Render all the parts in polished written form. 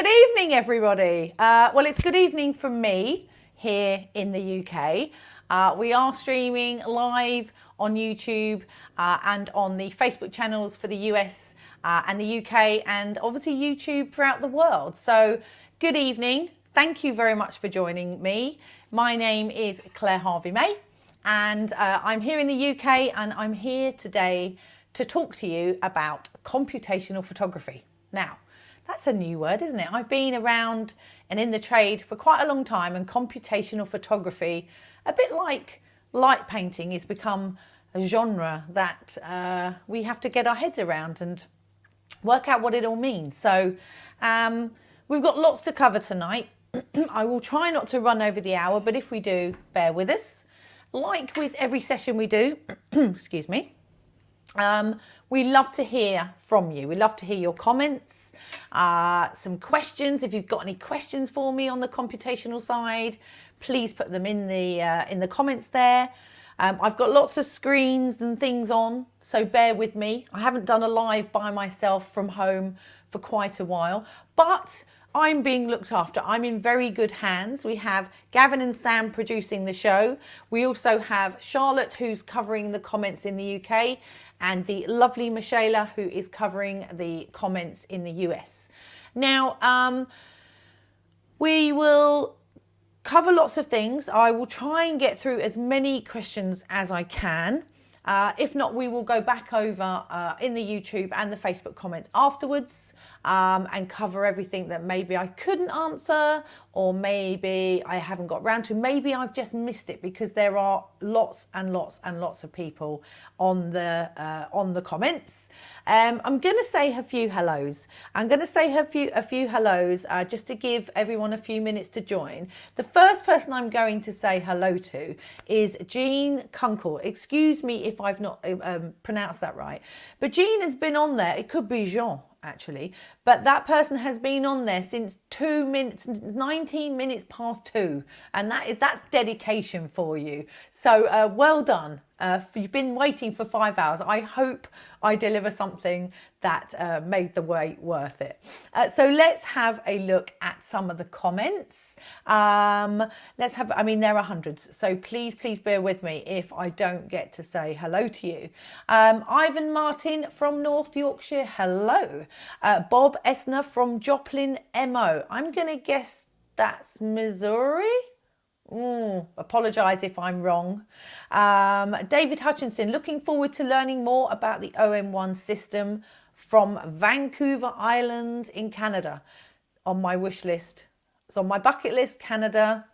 Good evening, everybody. Well, it's good evening from me here in the UK. We are streaming live on YouTube and on the Facebook channels for the US and the UK, and obviously YouTube throughout the world. So good evening. Thank you very much for joining me. My name is Clare Harvey-May, and I'm here in the UK, and I'm here today to talk to you about computational photography. Now, that's a new word, isn't it? I've been around and in the trade for quite a long time, and computational photography, a bit like light painting, has become a genre that we have to get our heads around and work out what it all means. So we've got lots to cover tonight. I will try not to run over the hour, but if we do, bear with us. Like with every session we do, excuse me, we love to hear from you. We love to hear your comments, some questions. If you've got any questions for me on the computational side, please put them in the comments there. I've got lots of screens and things on, so bear with me. I haven't done a live by myself from home for quite a while, but I'm being looked after. I'm in very good hands. We have Gavin and Sam producing the show. We also have Charlotte, who's covering the comments in the UK, and the lovely Michaela, who is covering the comments in the US. Now, we will cover lots of things. I will try and get through as many questions as I can. If not, we will go back over in the YouTube and the Facebook comments afterwards and cover everything that maybe I couldn't answer, or maybe I haven't got round to. Maybe I've just missed it, because there are lots and lots and lots of people on the comments. I'm going to say a few hellos. I'm going to say a few hellos just to give everyone a few minutes to join. The first person I'm going to say hello to is Jean Kunkel. Excuse me if I've not pronounced that right, but Jean has been on there. It could be Jean, actually, but that person has been on there since 2 minutes, 19 minutes past 2, and that's dedication for you. So well done. You've been waiting for 5 hours. I hope I deliver something that made the wait worth it. So let's have a look at some of the comments. I mean, there are hundreds, so please bear with me if I don't get to say hello to you. Ivan Martin from North Yorkshire, hello. Bob Essner from Joplin, MO. I'm going to guess that's Missouri. Apologise if I'm wrong. David Hutchinson, looking forward to learning more about the OM-1 system from Vancouver Island in Canada. On my wish list. It's on my bucket list, Canada.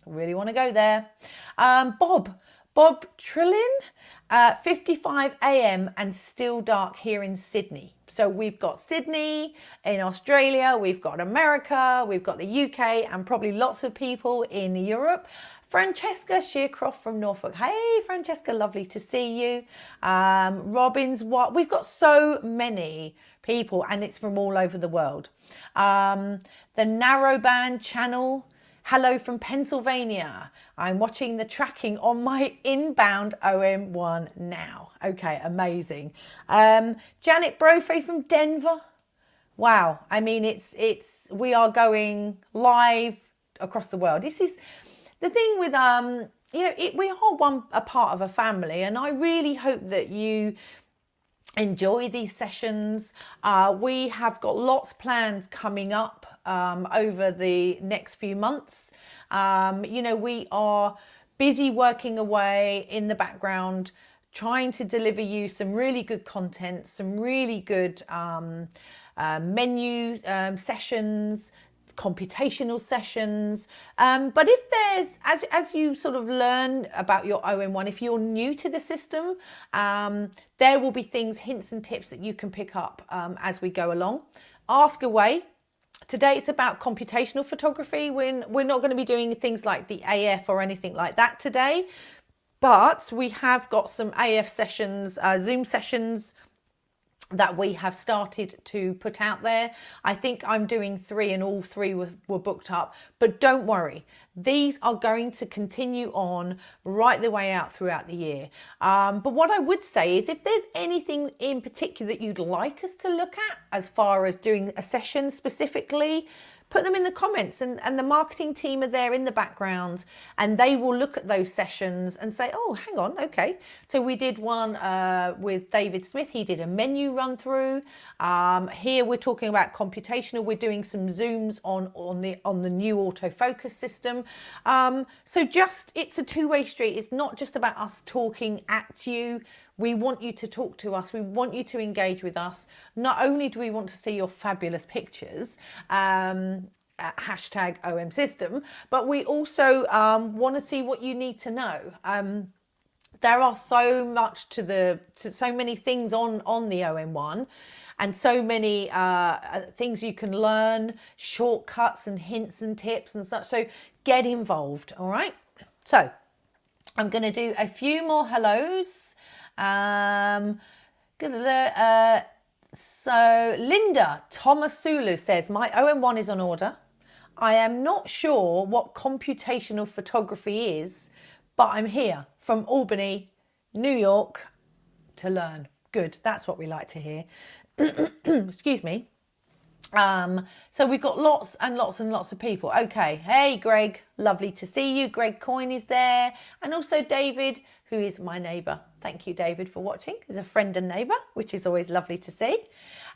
I really want to go there. Bob Trillin, 55 AM and still dark here in Sydney. So we've got Sydney in Australia, we've got America, we've got the UK, and probably lots of people in Europe. Francesca Shearcroft from Norfolk. Hey, Francesca, lovely to see you. Robbins, we've got so many people, and it's from all over the world. The Narrowband channel. Hello from Pennsylvania. I'm watching the tracking on my inbound OM-1 now. Okay, amazing. Janet Brophy from Denver. Wow, I mean, we are going live across the world. This is the thing with we are a part of a family, and I really hope that you enjoy these sessions. We have got lots planned coming up over the next few months. We are busy working away in the background, trying to deliver you some really good content, some really good menu sessions, computational sessions. But if there's, as you sort of learn about your OM-1, if you're new to the system, there will be things, hints and tips that you can pick up as we go along. Ask away. Today it's about computational photography. We're not going to be doing things like the AF or anything like that today, but we have got some AF sessions, Zoom sessions that we have started to put out there. I think I'm doing 3 and all 3 were booked up, but don't worry. These are going to continue on right the way out throughout the year. But what I would say is if there's anything in particular that you'd like us to look at as far as doing a session specifically, put them in the comments, and the marketing team are there in the background and they will look at those sessions and say, oh, hang on, okay. So we did one with David Smith. He did a menu run through. Here we're talking about computational. We're doing some zooms on the new autofocus system. So it's a two-way street. It's not just about us talking at you. We want you to talk to us. We want you to engage with us. Not only do we want to see your fabulous pictures, hashtag OM-System, but we also want to see what you need to know. There are so many things on the OM-1 and so many things you can learn, shortcuts and hints and tips and such. So get involved, all right? So I'm going to do a few more hellos. So Linda Tomasulu says, my OM-1 is on order. I am not sure what computational photography is, but I'm here from Albany, New York to learn. Good, that's what we like to hear. Excuse me. So we've got lots and lots and lots of people. Okay, hey Greg, lovely to see you. Greg Coyne is there, and also David, who is my neighbour. Thank you, David, for watching. He's a friend and neighbour, which is always lovely to see.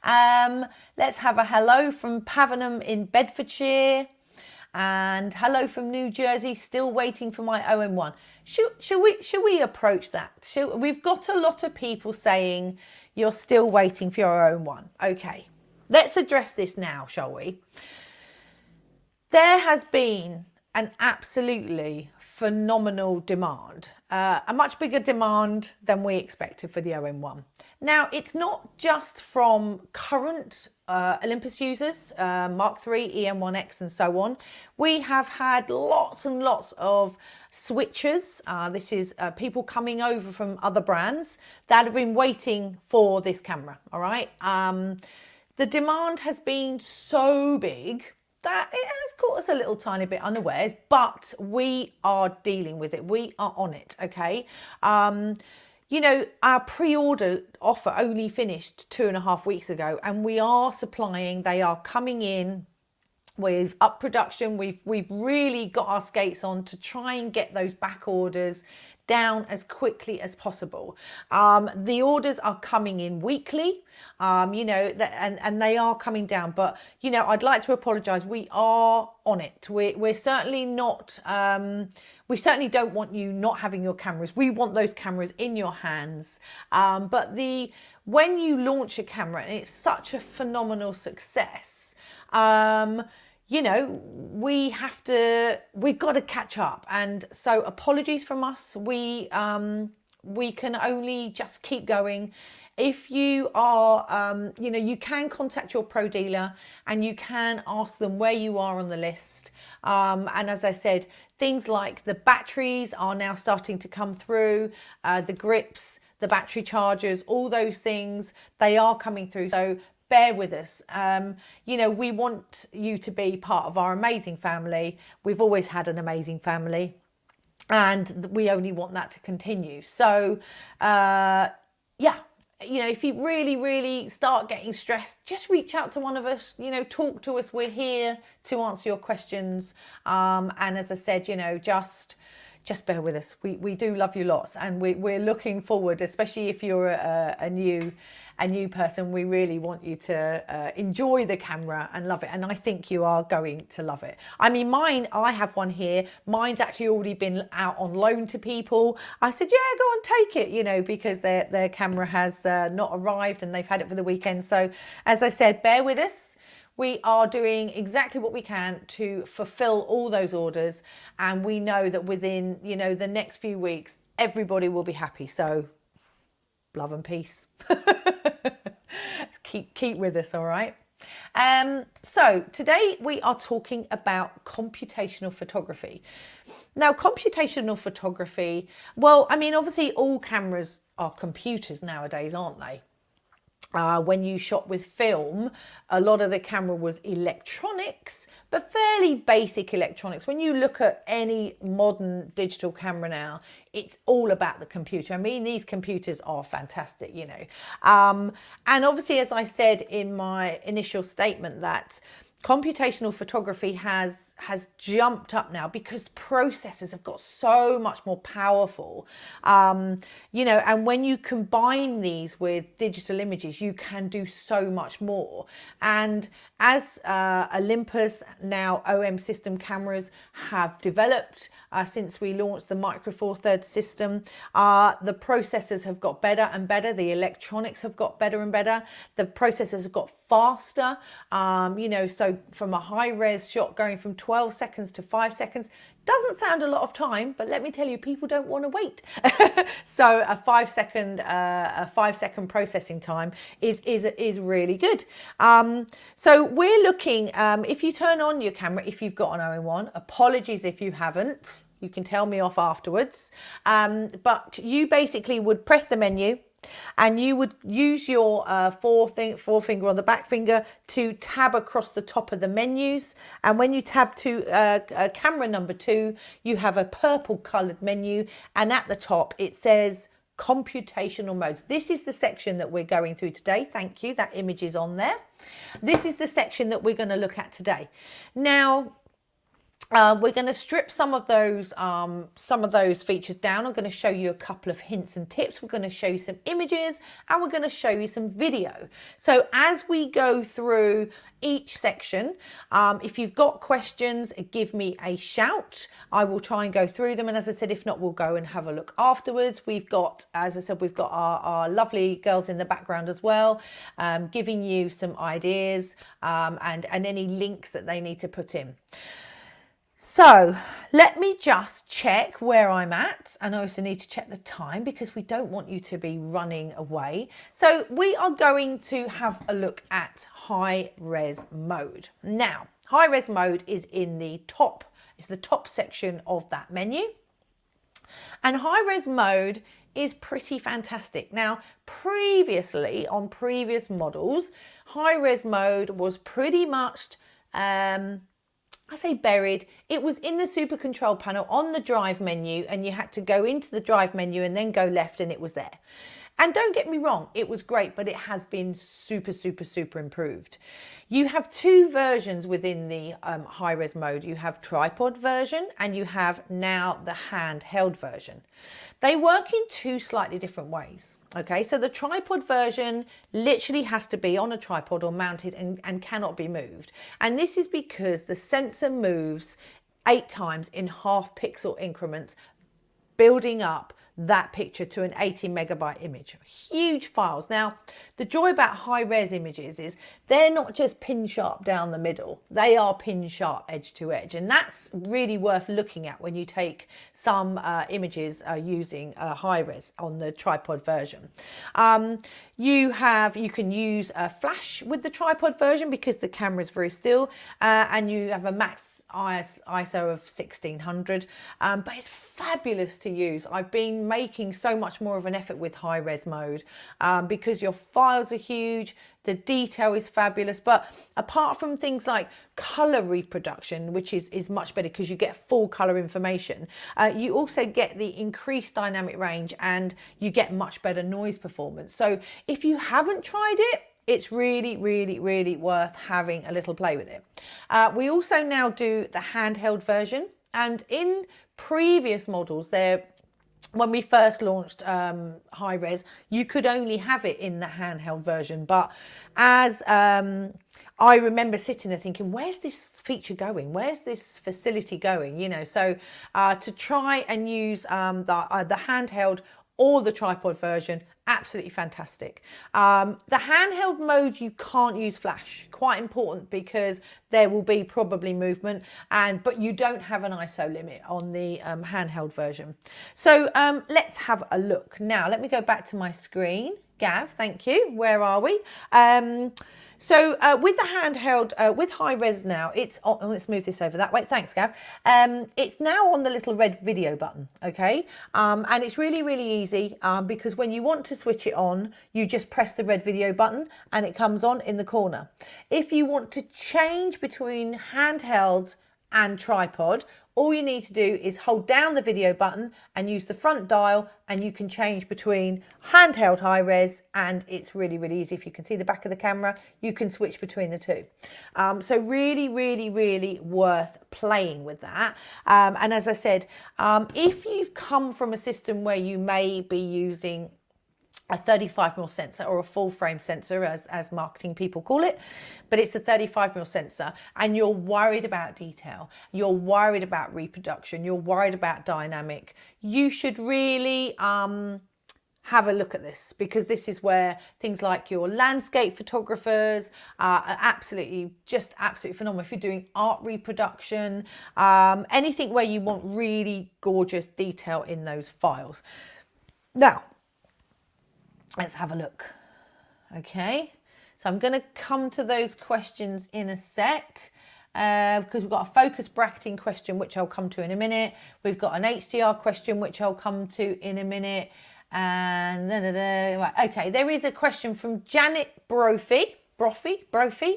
Let's have a hello from Pavenham in Bedfordshire, and hello from New Jersey. Still waiting for my OM-1. Should we approach that? We've got a lot of people saying you're still waiting for your OM-1. Okay. Let's address this now, shall we? There has been an absolutely phenomenal demand, a much bigger demand than we expected for the OM-1. Now, it's not just from current Olympus users, Mark III, EM1X and so on. We have had lots and lots of switchers. This is people coming over from other brands that have been waiting for this camera, all right? The demand has been so big that it has caught us a little tiny bit unawares, but we are dealing with it. We are on it, okay? You know, our pre-order offer only finished 2.5 weeks ago, and we are supplying. They are coming in. We've upped production. We've really got our skates on to try and get those back orders down as quickly as possible. The orders are coming in weekly, you know, and they are coming down. But, you know, I'd like to apologise. We are on it. We're certainly not, we certainly don't want you not having your cameras. We want those cameras in your hands. But when you launch a camera and it's such a phenomenal success, you know, we've got to catch up. And so apologies from us. We can only just keep going. If you are, you know, you can contact your pro dealer and you can ask them where you are on the list. And as I said, things like the batteries are now starting to come through, the grips, the battery chargers, all those things, they are coming through. So bear with us. You know, we want you to be part of our amazing family. We've always had an amazing family, and we only want that to continue. So, yeah, you know, if you really, really start getting stressed, just reach out to one of us, you know, talk to us. We're here to answer your questions. And as I said, you know, just bear with us. We do love you lots, and we're looking forward, especially if you're a new person. We really want you to enjoy the camera and love it, and I think you are going to love it. I mean, I have one here. Mine's actually already been out on loan to people. I said, yeah, go and take it, you know, because their camera has not arrived and they've had it for the weekend. So as I said, bear with us. We are doing exactly what we can to fulfill all those orders, and we know that within, you know, the next few weeks, everybody will be happy. So love and peace. keep with us, all right? So today we are talking about computational photography. Now, computational photography, well, I mean, obviously all cameras are computers nowadays, aren't they? when you shot with film, a lot of the camera was electronics, but fairly basic electronics. When you look at any modern digital camera now, it's all about the computer. I mean, these computers are fantastic, you know. And obviously, as I said in my initial statement, that computational photography has jumped up now because processors have got so much more powerful, you know, and when you combine these with digital images, you can do so much more. And as Olympus, now OM-SYSTEM.Cameras have developed since we launched the Micro Four Thirds system, the processors have got better and better. The electronics have got better and better. The processors have got faster, you know, so from a high res shot going from 12 seconds to 5 seconds doesn't sound a lot of time, but let me tell you, people don't want to wait. So a 5 second processing time is really good. So we're looking, if you turn on your camera, if you've got an OM-1, apologies if you haven't, you can tell me off afterwards, but you basically would press the menu, and you would use your forefinger on the back finger to tab across the top of the menus. And when you tab to camera number 2, you have a purple coloured menu, and at the top it says computational modes. This is the section that we're going through today. Thank you. That image is on there. This is the section that we're going to look at today. Now, we're going to strip some of those features down. I'm going to show you a couple of hints and tips. We're going to show you some images, and we're going to show you some video. So as we go through each section, if you've got questions, give me a shout. I will try and go through them. And as I said, if not, we'll go and have a look afterwards. We've got, as I said, we've got our lovely girls in the background as well, giving you some ideas and any links that they need to put in. So let me just check where I'm at, and I also need to check the time because we don't want you to be running away. So we are going to have a look at high res mode. Now, high res mode is in the top, it's the top section of that menu. And high res mode is pretty fantastic. Now, previously on previous models, high res mode was pretty much I say buried. It was in the super control panel on the drive menu, and you had to go into the drive menu and then go left, and it was there. And don't get me wrong, it was great, but it has been super improved. You have two versions within the high res mode. You have tripod version, and you have now the handheld version. They work in two slightly different ways. Okay, so the tripod version literally has to be on a tripod or mounted and cannot be moved. And this is because the sensor moves 8 times in half pixel increments, building up that picture to an 80 megabyte image. Huge files. Now, the joy about high res images is they're not just pin sharp down the middle, they are pin sharp edge to edge, and that's really worth looking at when you take some images using high res on the tripod version. You can use a flash with the tripod version because the camera is very still, and you have a max ISO of 1600, but it's fabulous to use. I've been making so much more of an effort with high res mode because your files are huge, the detail is fabulous, but apart from things like color reproduction, which is much better because you get full color information, you also get the increased dynamic range, and you get much better noise performance. So if you haven't tried it, it's really worth having a little play with it. We also now do the handheld version, and in previous models when we first launched high res, you could only have it in the handheld version. But as I remember sitting there thinking, where's this feature going? Where's this facility going? You know, so to try and use the handheld or the tripod version, absolutely fantastic. The handheld mode, you can't use flash. Quite important because there will be probably movement, but you don't have an ISO limit on the handheld version. So let's have a look. Now, let me go back to my screen. Gav, thank you. Where are we? So with the handheld, with high res now, it's on, let's move this over that way. Thanks, Gav. It's now on the little red video button, okay? And it's really, really easy because when you want to switch it on, you just press the red video button and it comes on in the corner. If you want to change between handhelds and tripod, all you need to do is hold down the video button and use the front dial, and you can change between handheld high res, and it's really, really easy. If you can see the back of the camera, you can switch between the two. So really, really, really worth playing with that. And as I said, if you've come from a system where you may be using a 35mm sensor or a full frame sensor, as marketing people call it, but it's a 35mm sensor, and you're worried about detail, you're worried about reproduction, you're worried about dynamic, you should really have a look at this, because this is where things like your landscape photographers are absolutely phenomenal. If you're doing art reproduction, anything where you want really gorgeous detail in those files. Now, let's have a look. Okay, so I'm going to come to those questions in a sec because we've got a focus bracketing question, which I'll come to in a minute. We've got an HDR question, which I'll come to in a minute. And right, okay, there is a question from Janet Brophy.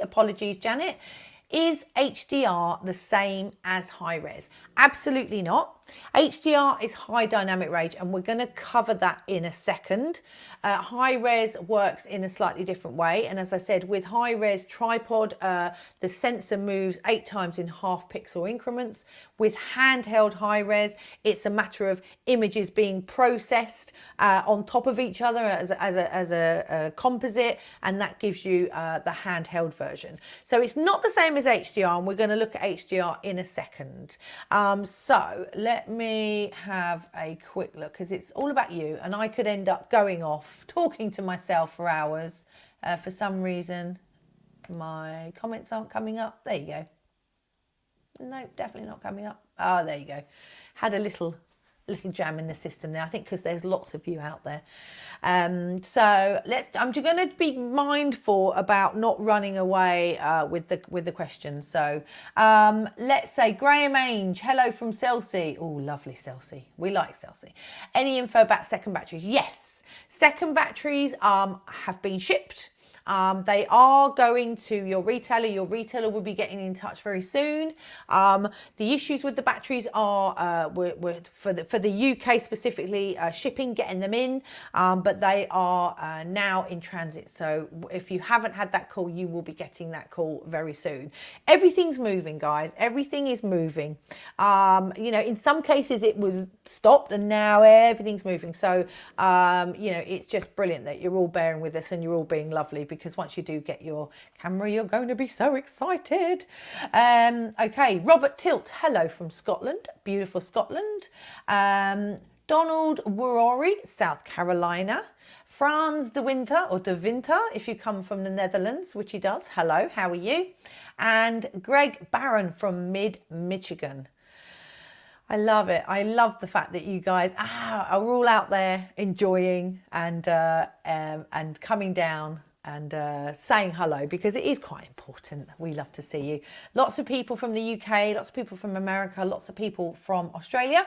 Apologies, Janet. Is HDR the same as high res? Absolutely not. HDR is high dynamic range, and we're going to cover that in a second. High res works in a slightly different way, and as I said, with high res tripod, the sensor moves 8 times in half pixel increments. With handheld high res, it's a matter of images being processed on top of each other as a composite, and that gives you the handheld version. So it's not the same as HDR, and we're going to look at HDR in a second. So let me have a quick look, because it's all about you, and I could end up going off talking to myself for hours. For some reason my comments aren't coming up. There you go. No, definitely not coming up. Oh, there you go. Had a little jam in the system there, I think, because there's lots of you out there. So I'm going to be mindful about not running away with the questions. So let's say Graham Ainge, hello from Chelsea. Oh, lovely Chelsea. We like Chelsea. Any info about second batteries? Yes, second batteries have been shipped. They are going to your retailer. Your retailer will be getting in touch very soon. The issues with the batteries are for the UK specifically, shipping, getting them in, but they are now in transit. So if you haven't had that call, you will be getting that call very soon. Everything's moving, guys. Everything is moving. You know, in some cases it was stopped, and now everything's moving. So you know, it's just brilliant that you're all bearing with us and you're all being lovely, because once you do get your camera, you're going to be so excited. Okay, Robert Tilt, hello from Scotland, beautiful Scotland. Donald Wurori, South Carolina. Franz de Winter, or de Winter, if you come from the Netherlands, which he does. Hello, how are you? And Greg Barron from Michigan. I love it. I love the fact that you guys are all out there enjoying and coming down and saying hello, because it is quite important. We love to see you. Lots of people from the UK, lots of people from America, lots of people from Australia.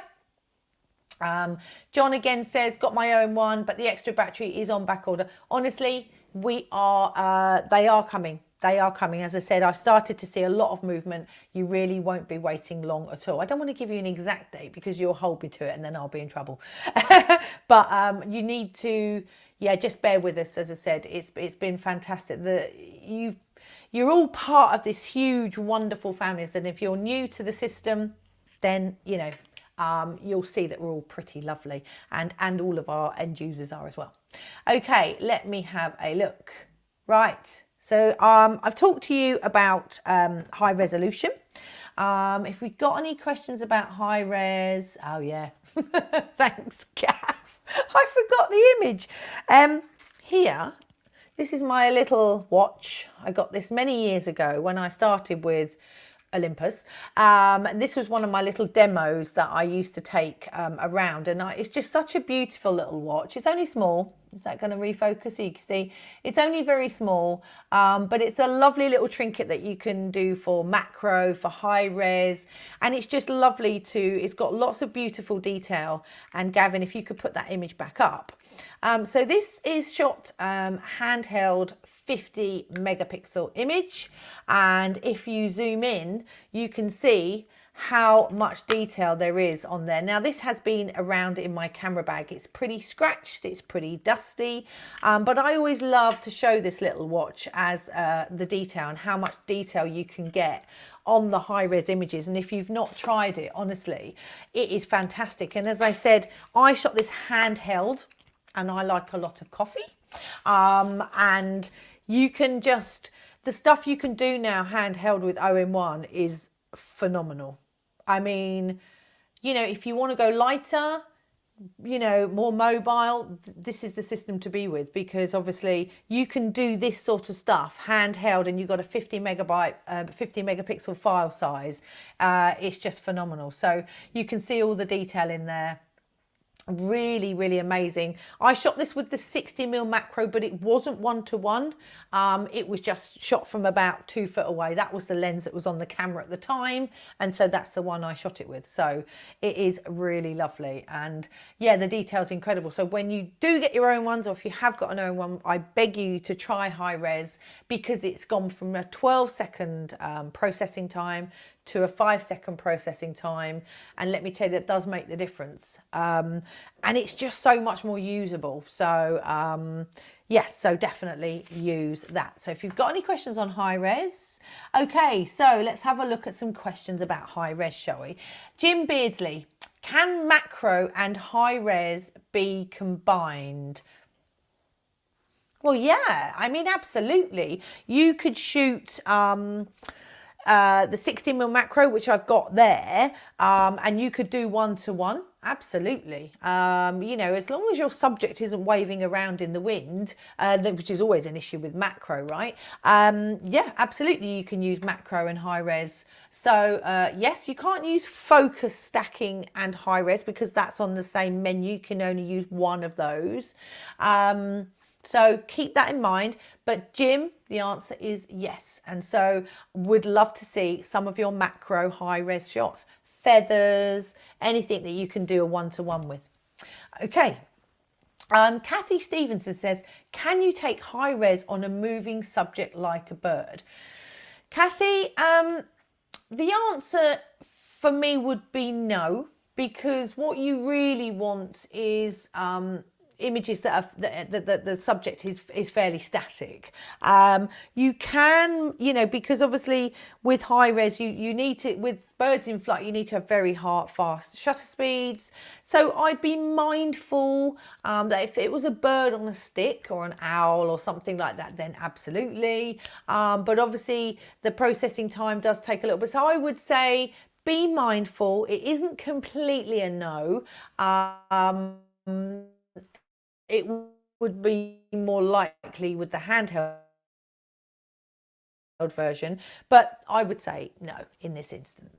John again says, got my OM-1, but the extra battery is on back order. Honestly, they are coming. They are coming. As I said, I've started to see a lot of movement. You really won't be waiting long at all. I don't want to give you an exact date because you'll hold me to it and then I'll be in trouble. But you need to, yeah, just bear with us. As I said, it's been fantastic. You're all part of this huge, wonderful family. And if you're new to the system, then, you know, you'll see that we're all pretty lovely, and all of our end users are as well. Okay, let me have a look. Right. So I've talked to you about high resolution. If we've got any questions about high res, oh yeah, thanks, Gav. I forgot the image. Here, this is my little watch. I got this many years ago when I started with Olympus. This was one of my little demos that I used to take around, and it's just such a beautiful little watch. It's only small, Is that going to refocus? So you can see it's only very small, but it's a lovely little trinket that you can do for macro, for high res, and it's just lovely it's got lots of beautiful detail. And Gavin, if you could put that image back up. So this is shot handheld 50 megapixel image, and if you zoom in, you can see how much detail there is on there. Now this has been around in my camera bag. It's pretty scratched, it's pretty dusty, but I always love to show this little watch as the detail and how much detail you can get on the high-res images. And if you've not tried it, honestly, it is fantastic. And as I said, I shot this handheld, and I like a lot of coffee, and you can just, the stuff you can do now handheld with OM-1 is phenomenal. I mean, you know, if you want to go lighter, you know, more mobile, this is the system to be with, because obviously you can do this sort of stuff handheld, and you've got a 50 megapixel file size. It's just phenomenal. So you can see all the detail in there. Really, really amazing. I shot this with the 60mm macro, but it wasn't 1:1. It was just shot from about 2 foot away. That was the lens that was on the camera at the time, and so that's the one I shot it with. So it is really lovely, and yeah, the detail's incredible. So when you do get your own ones, or if you have got an own one, I beg you to try high res, because it's gone from a 12-second processing time to a 5-second processing time, and let me tell you, that does make the difference, and it's just so much more usable. So yes, so definitely use that. So if you've got any questions on high res, okay, so let's have a look at some questions about high res, shall we? Jim Beardsley, can macro and high res be combined? Well, yeah, I mean, absolutely. You could shoot the 60mm macro, which I've got there, and you could do 1:1. Absolutely. You know, as long as your subject isn't waving around in the wind, which is always an issue with macro, right? Yeah, absolutely, you can use macro and high res. So yes, you can't use focus stacking and high res, because that's on the same menu. You can only use one of those. So keep that in mind. But Jim, the answer is yes. And so would love to see some of your macro high res shots, feathers, anything that you can do a 1:1 with. Okay. Kathy Stevenson says, can you take high res on a moving subject like a bird? Kathy, the answer for me would be no, because what you really want is images that are the subject is fairly static. You can, you know, because obviously with high res you need to, with birds in flight, you need to have very fast shutter speeds. So I'd be mindful that if it was a bird on a stick or an owl or something like that, then absolutely. But obviously the processing time does take a little bit. So I would say be mindful. It isn't completely a no. It would be more likely with the handheld version, but I would say no in this instance.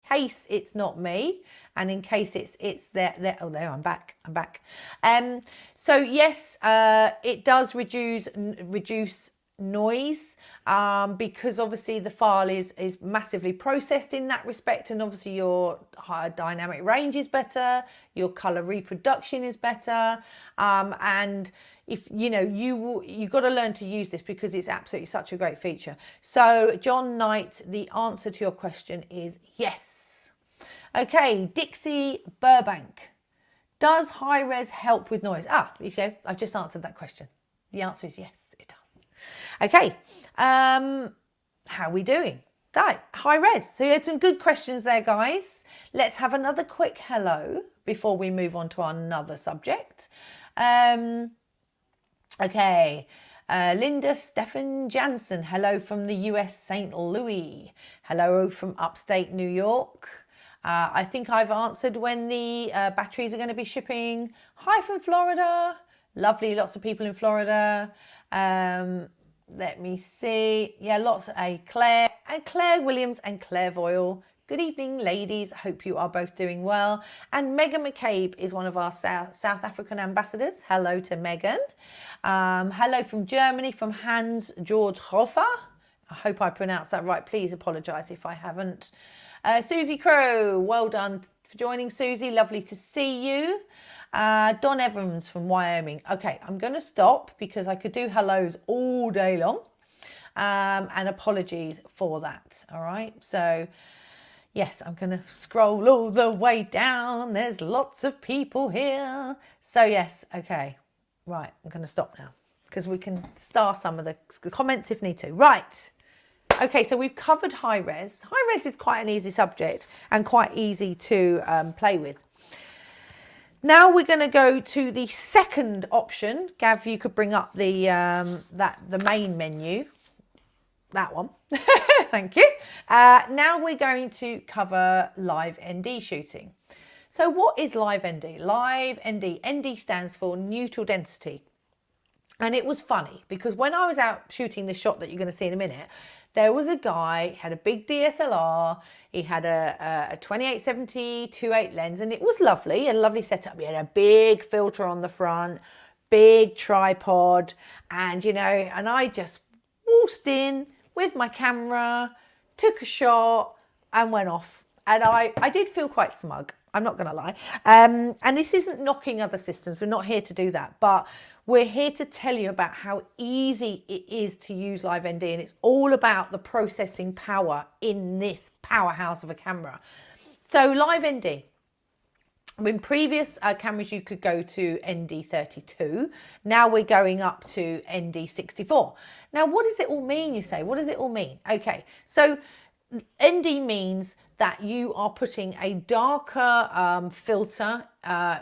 Case it's not me, and in case it's there. Oh, there, I'm back. So yes, it does reduce noise, because obviously the file is massively processed in that respect, and obviously your higher dynamic range is better, your color reproduction is better, and if you know, you've got to learn to use this, because it's absolutely such a great feature. So John Knight, the answer to your question is yes. Okay, Dixie Burbank, does high res help with noise? You go, I've just answered that question. The answer is yes, it does. Okay, how are we doing? Right, high res. So you had some good questions there, guys. Let's have another quick hello before we move on to another subject. Okay, Linda Stephan Jansen, hello from the US St. Louis. Hello from upstate New York. I think I've answered when the batteries are going to be shipping. Hi from Florida. Lovely, lots of people in Florida. Let me see. Yeah, lots of Claire and Claire Williams and Claire Voyle. Good evening, ladies. Hope you are both doing well. And Megan McCabe is one of our South African ambassadors. Hello to Megan. Hello from Germany, from Hans Georg Hofer. I hope I pronounced that right. Please apologise if I haven't. Susie Crow, well done for joining, Susie. Lovely to see you. Don Evans from Wyoming. Okay, I'm going to stop because I could do hellos all day long. And apologies for that. All right, so yes, I'm going to scroll all the way down. There's lots of people here. So yes, okay. Right, I'm going to stop now because we can start some of the comments if need to. Right. Okay, so we've covered high res. High res is quite an easy subject and quite easy to play with. Now we're going to go to the second option. Gav, you could bring up the the main menu. That one. Thank you. Now we're going to cover live ND shooting. So what is live ND? Live ND. ND stands for neutral density. And it was funny because when I was out shooting the shot that you're going to see in a minute, there was a guy, had a big DSLR, he had a 2870 2.8 lens, and it was lovely, a lovely setup. He had a big filter on the front, big tripod, and you know, and I just waltzed in with my camera, took a shot and went off. And I did feel quite smug, I'm not going to lie. And this isn't knocking other systems, we're not here to do that, but we're here to tell you about how easy it is to use Live ND, and it's all about the processing power in this powerhouse of a camera. So Live ND, in previous cameras you could go to ND32, now we're going up to ND64. Now what does it all mean, you say? What does it all mean? Okay, so ND means that you are putting a darker filter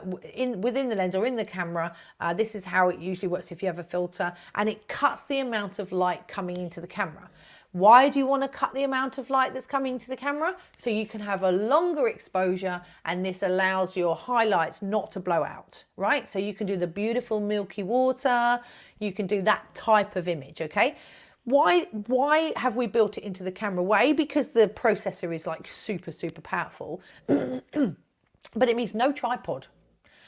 within the lens or in the camera. This is how it usually works if you have a filter, and it cuts the amount of light coming into the camera. Why do you want to cut the amount of light that's coming into the camera? So you can have a longer exposure, and this allows your highlights not to blow out, right? So you can do the beautiful milky water, you can do that type of image, okay? Why have we built it into the camera? Why? Because the processor is like super powerful, but it means no tripod.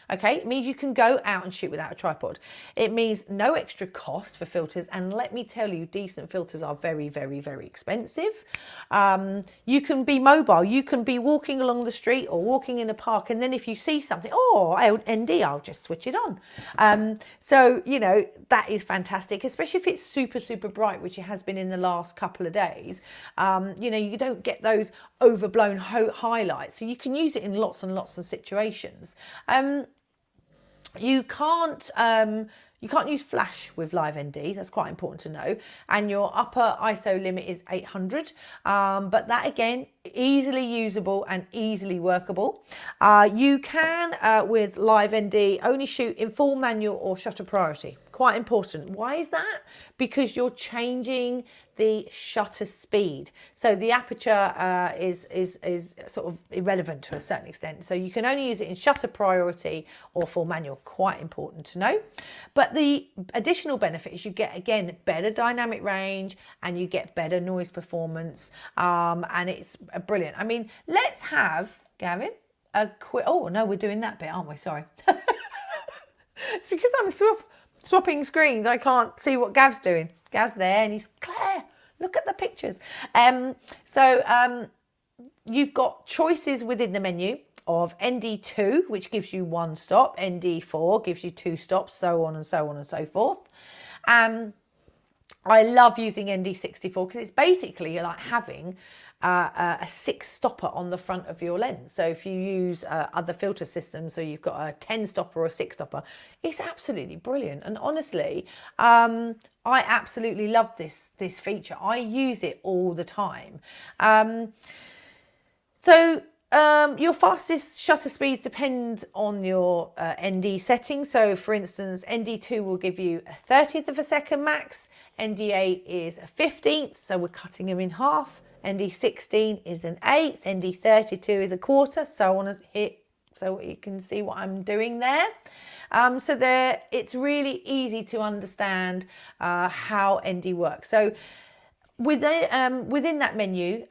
Okay, it means you can go out and shoot without a tripod. It means no extra cost for filters, and let me tell you, decent filters are very expensive. You can be mobile, you can be walking along the street or walking in a park, and then if you see something, oh, ND, I'll just switch it on. So, you know, that is fantastic, especially if it's super bright, which it has been in the last couple of days. You know, you don't get those overblown highlights, so you can use it in lots and lots of situations. You can't use flash with Live ND, that's quite important to know, and your upper ISO limit is 800, but that again, easily usable and easily workable. You can, with Live ND, only shoot in full manual or shutter priority. Quite important. Why is that? Because you're changing the shutter speed. So the aperture is sort of irrelevant to a certain extent. So you can only use it in shutter priority or full manual. Quite important to know. But the additional benefit is you get, again, better dynamic range and you get better noise performance. And it's brilliant. I mean, let's have, Gavin, a quick... Oh, no, we're doing that bit, aren't we? Sorry. It's because I'm swapping screens. I can't see what Gav's doing. Gav's there and he's Claire. Look at the pictures. You've got choices within the menu of ND2, which gives you 1 stop. ND4 gives you 2 stops, so on and so on and so forth. I love using ND64 because it's basically like having a 6 stopper on the front of your lens. So if you use other filter systems, so you've got a 10 stopper or a 6 stopper, it's absolutely brilliant. And honestly, I absolutely love this feature. I use it all the time. So Your fastest shutter speeds depend on your ND settings. So for instance, ND2 will give you a 30th of a second max. ND8 is a 15th, so we're cutting them in half. ND16 is an 1/8. ND32 is a 1/4. So I want to hit, so you can see what I'm doing there. So there, it's really easy to understand how ND works. So within that menu,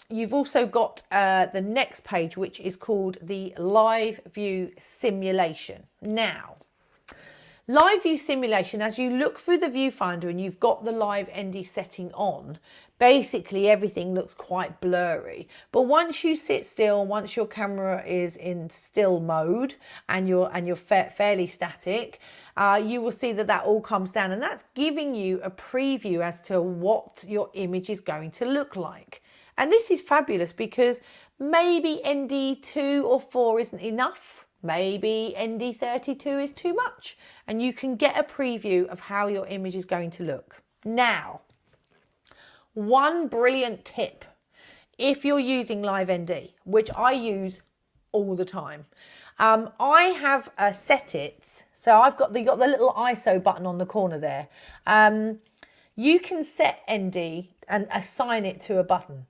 you've also got the next page, which is called the Live View Simulation. Now, Live View Simulation, as you look through the viewfinder and you've got the live ND setting on, basically everything looks quite blurry. But once you sit still, once your camera is in still mode and you're fairly static, you will see that that all comes down, and that's giving you a preview as to what your image is going to look like. And this is fabulous because maybe ND2 or 4 isn't enough. Maybe ND32 is too much, and you can get a preview of how your image is going to look. Now, one brilliant tip, if you're using Live ND, which I use all the time, I have set it, so I've got the little ISO button on the corner there. You can set ND and assign it to a button.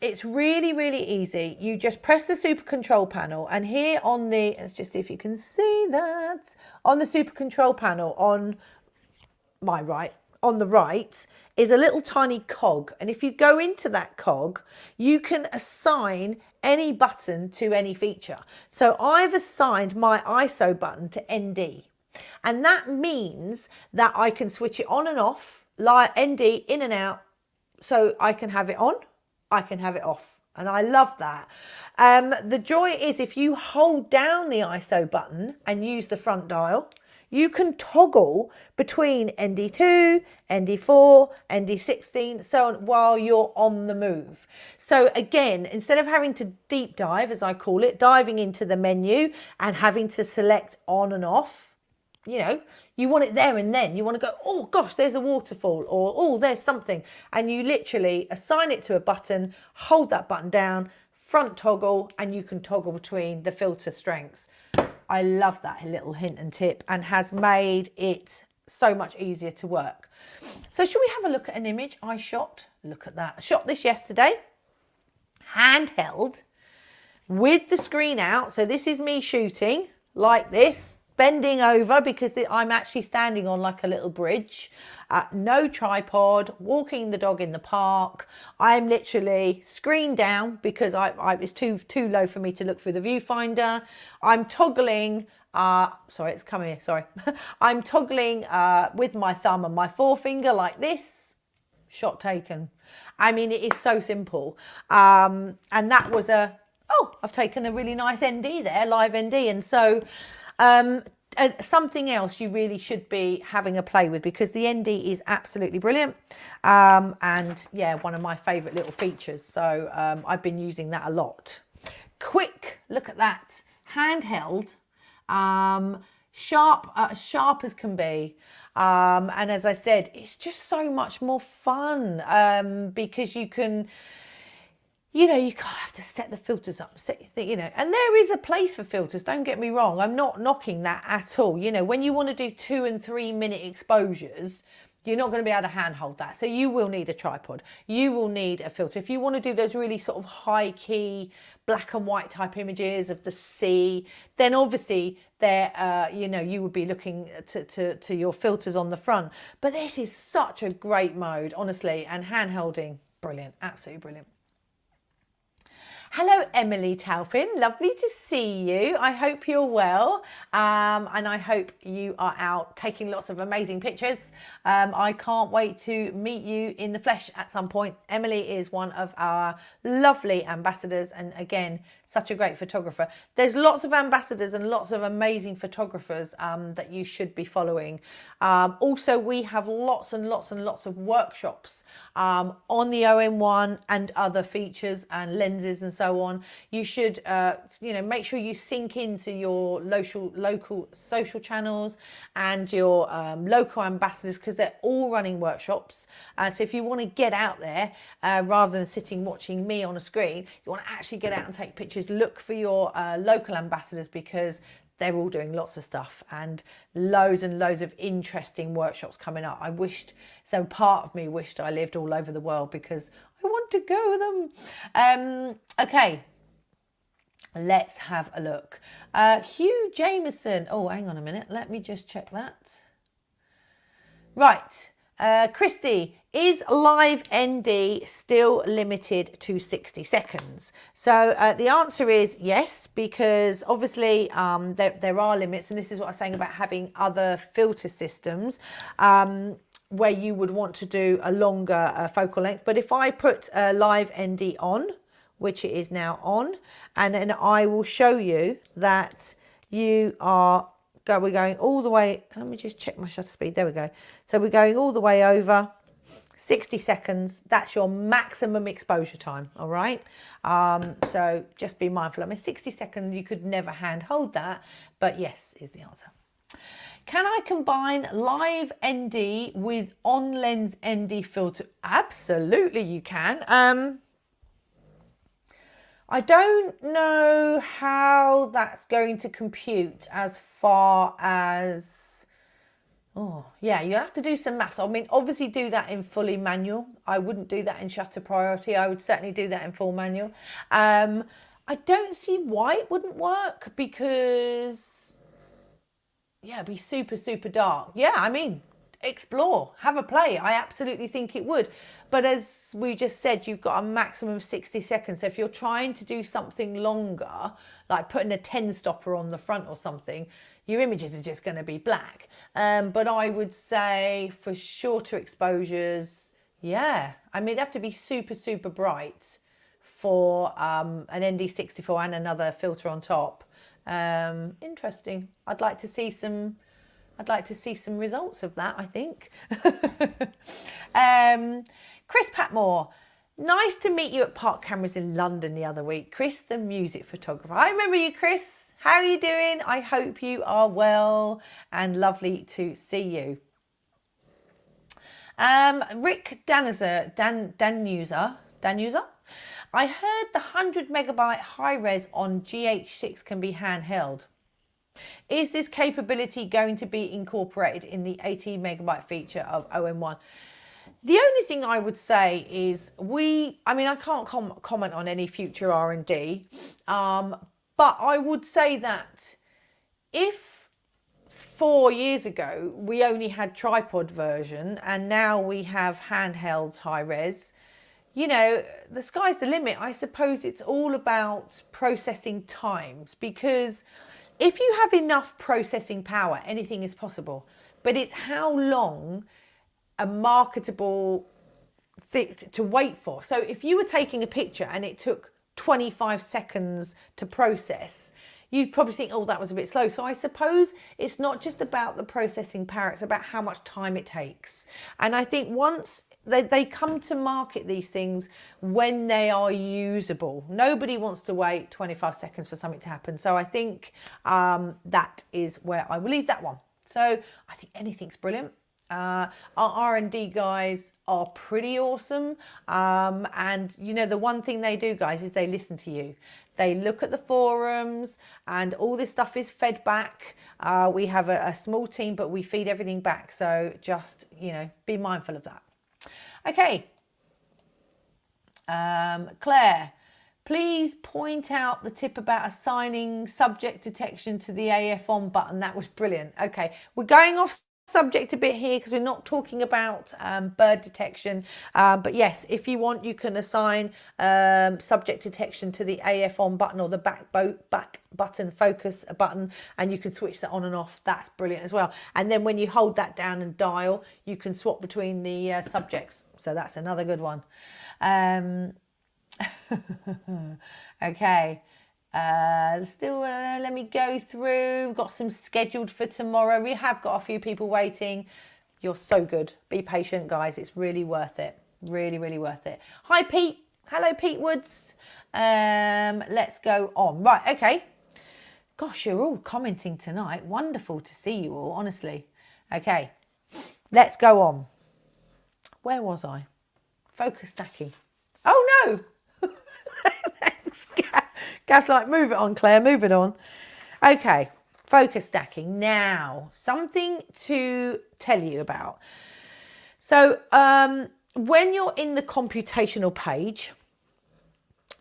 It's really, really easy. You just press the super control panel, and here on the, let's just see if you can see that, on the super control panel on my right, on the right is a little tiny cog, and if you go into that cog, you can assign any button to any feature. So I've assigned my ISO button to ND, and that means that I can switch it on and off, like ND in and out, so I can have it on, I can have it off, and I love that. The joy is if you hold down the ISO button and use the front dial, you can toggle between ND2, ND4, ND16, so on, while you're on the move. So again, instead of having to deep dive, as I call it, diving into the menu and having to select on and off, you know, you want it there and then. You want to go, oh gosh, there's a waterfall, or oh, there's something. And you literally assign it to a button, hold that button down, front toggle, and you can toggle between the filter strengths. I love that little hint and tip, and has made it so much easier to work. So should we have a look at an image I shot? Look at that. I shot this yesterday, handheld, with the screen out. So this is me shooting like this, bending over because I'm actually standing on like a little bridge, no tripod, walking the dog in the park. I'm literally screen down because it's too low for me to look through the viewfinder. I'm toggling, sorry, it's coming here, sorry. I'm toggling with my thumb and my forefinger like this, shot taken. I mean, it is so simple. And that was I've taken a really nice ND there, live ND. And so, something else you really should be having a play with, because the ND is absolutely brilliant, and yeah, one of my favorite little features. So I've been using that a lot. Quick look at that, handheld, sharp as can be, and as I said, it's just so much more fun, because you can, you know, you can't have to set the filters up, you know, and there is a place for filters, don't get me wrong. I'm not knocking that at all. You know, when you want to do 2 and 3 minute exposures, you're not going to be able to handhold that. So you will need a tripod. You will need a filter. If you want to do those really sort of high key, black and white type images of the sea, then obviously there, you know, you would be looking to your filters on the front. But this is such a great mode, honestly, and handholding, brilliant, absolutely brilliant. Hello, Emily Taupin. Lovely to see you. I hope you're well, and I hope you are out taking lots of amazing pictures. I can't wait to meet you in the flesh at some point. Emily is one of our lovely ambassadors, and again, such a great photographer. There's lots of ambassadors and lots of amazing photographers that you should be following. Also, we have lots and lots and lots of workshops on the OM-1 and other features and lenses and so so on. You should, make sure you sync into your local social channels and your local ambassadors, because they're all running workshops. So if you want to get out there, rather than sitting watching me on a screen, you want to actually get out and take pictures. Look for your local ambassadors, because they're all doing lots of stuff and loads of interesting workshops coming up. Part of me wished I lived all over the world, because I want to go them. Okay, let's have a look. Hugh Jameson. Oh, hang on a minute. Let me just check that. Right. Christy, is live ND still limited to 60 seconds? So the answer is yes, because obviously there are limits, and this is what I was saying about having other filter systems where you would want to do a longer focal length. But if I put live ND on, which it is now on, and then I will show you that we're going all the way. Let me just check my shutter speed. There we go. So we're going all the way over 60 seconds. That's your maximum exposure time. All right. So just be mindful. I mean, 60 seconds, you could never hand hold that, but yes is the answer. Can I combine live ND with on lens ND filter? Absolutely, you can. I don't know how that's going to compute as far as, you'll have to do some maths. I mean, obviously do that in fully manual. I wouldn't do that in shutter priority. I would certainly do that in full manual. I don't see why it wouldn't work, because, it'd be super, super dark. Yeah, I mean, explore, have a play. I absolutely think it would. But as we just said, you've got a maximum of 60 seconds. So if you're trying to do something longer, like putting a 10 stopper on the front or something, your images are just going to be black. But I would say for shorter exposures, I mean, it'd have to be super, super bright for an ND64 and another filter on top. Interesting. I'd like to see some results of that, I think. Chris Patmore, nice to meet you at Park Cameras in London the other week. Chris, the music photographer. I remember you, Chris. How are you doing? I hope you are well, and lovely to see you. Rick Danuser. I heard the 100 megabyte high res on GH6 can be handheld. Is this capability going to be incorporated in the 80 megabyte feature of OM-1? The only thing I would say is I can't comment on any future R&D, but I would say that if 4 years ago we only had tripod version and now we have handhelds high res, the sky's the limit. I suppose it's all about processing times, because if you have enough processing power, anything is possible. But it's how long a marketable thing to wait for. So if you were taking a picture and it took 25 seconds to process, you'd probably think, oh, that was a bit slow. So I suppose it's not just about the processing power, it's about how much time it takes. And I think once they come to market these things when they are usable. Nobody wants to wait 25 seconds for something to happen. So I think that is where I will leave that one. So I think anything's brilliant. Our R&D guys are pretty awesome. And the one thing they do, guys, is they listen to you. They look at the forums, and all this stuff is fed back. We have a small team, but we feed everything back. So just, be mindful of that. Okay. Claire, please point out the tip about assigning subject detection to the AF on button. That was brilliant. Okay, we're going off subject a bit here because we're not talking about bird detection, but yes, if you want, you can assign subject detection to the AF on button or the back button focus button, and you can switch that on and off. That's brilliant as well. And then when you hold that down and dial, you can swap between the subjects, so that's another good one. Okay. Let me go through. We've got some scheduled for tomorrow. We have got a few people waiting. You're so good. Be patient, guys. It's really worth it. Really, really worth it. Hi, Pete. Hello, Pete Woods. Let's go on. Right, okay. Gosh, you're all commenting tonight. Wonderful to see you all, honestly. Okay, let's go on. Where was I? Focus stacking. Oh, no. Thanks, Gav's like, move it on, Claire, move it on. Okay, focus stacking. Now, something to tell you about. So, when you're in the computational page,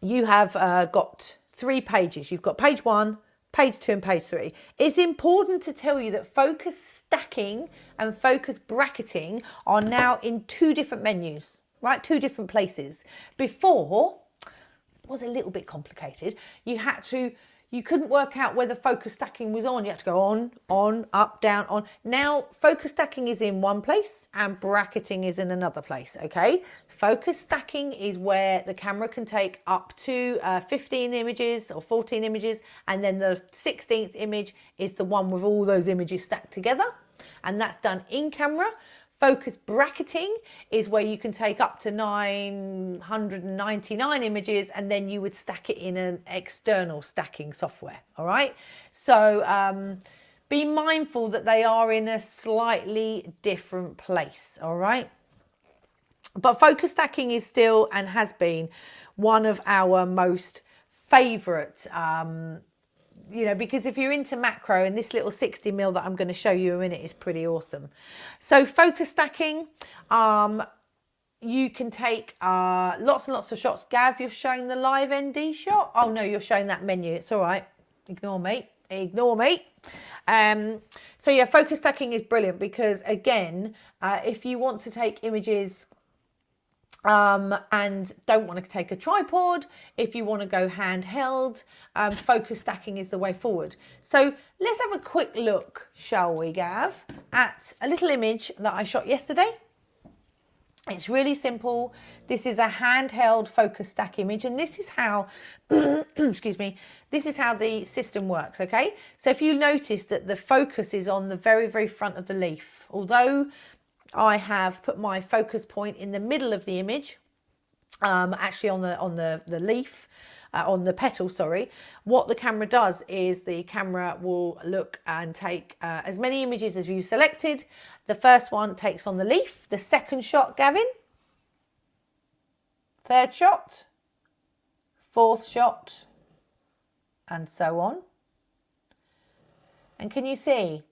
you have got 3 pages. You've got page 1, page 2 and page 3. It's important to tell you that focus stacking and focus bracketing are now in 2 different menus, right? 2 different places. Before, it was a little bit complicated. You couldn't work out whether focus stacking was on. You had to go on, up, down, on. Now, focus stacking is in one place and bracketing is in another place, okay? Focus stacking is where the camera can take up to 15 images or 14 images, and then the 16th image is the one with all those images stacked together, and that's done in camera. Focus bracketing is where you can take up to 999 images and then you would stack it in an external stacking software, all right? So be mindful that they are in a slightly different place, all right? But focus stacking is still and has been one of our most favourite because if you're into macro, and this little 60mm that I'm going to show you in a minute is pretty awesome. So focus stacking, you can take lots and lots of shots. Gav, you're showing the live ND shot? Oh no, you're showing that menu. It's all right. Ignore me. Ignore me. So yeah, focus stacking is brilliant because again, if you want to take images and don't want to take a tripod, if you want to go handheld, focus stacking is the way forward. So let's have a quick look, shall we, Gav, at a little image that I shot yesterday. It's really simple. This is a handheld focus stack image, and this is how, excuse me, this is how the system works, okay? So if you notice that the focus is on the very, very front of the leaf, although I have put my focus point in the middle of the image, actually on the leaf, on the petal, sorry. What the camera does is the camera will look and take as many images as you selected. The first one takes on the leaf, the second shot, Gavin, third shot, fourth shot, and so on. And can you see